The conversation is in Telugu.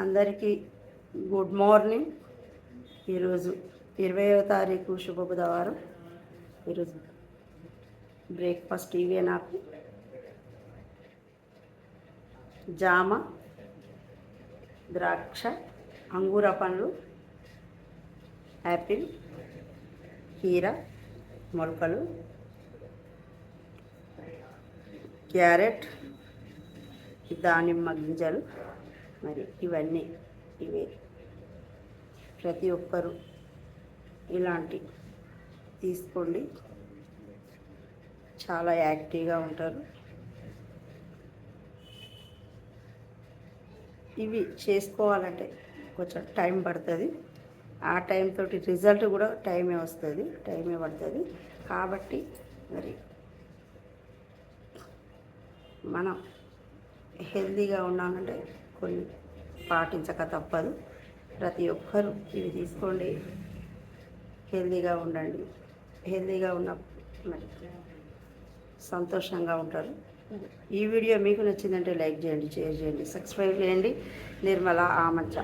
అందరికీ గుడ్ మార్నింగ్. ఈరోజు 20వ తారీఖు శుభ బుధవారం. ఈరోజు బ్రేక్ఫాస్ట్ ఇవే నాకు జామ, ద్రాక్ష, అంగూర పండ్లు, యాపిల్, కీర, మొలకలు, క్యారెట్, దానిమ్మ గింజలు. మరి ఇవే ప్రతి ఒక్కరూ ఇలాంటి తీసుకోండి, చాలా యాక్టివ్గా ఉంటారు. ఇవి చేసుకోవాలంటే కొంచెం టైం పడుతుంది. ఆ టైం తోటి రిజల్ట్ కూడా టైమే పడుతుంది. కాబట్టి మరి మనం హెల్తీగా ఉన్నామంటే కొన్ని పాటించక తప్పదు. ప్రతి ఒక్కరూ ఇవి తీసుకోండి, హెల్తీగా ఉండండి. హెల్తీగా ఉన్న మరి సంతోషంగా ఉంటారు. ఈ వీడియో మీకు నచ్చిందంటే లైక్ చేయండి, షేర్ చేయండి, సబ్స్క్రైబ్ చేయండి. నిర్మల ఆమంచ.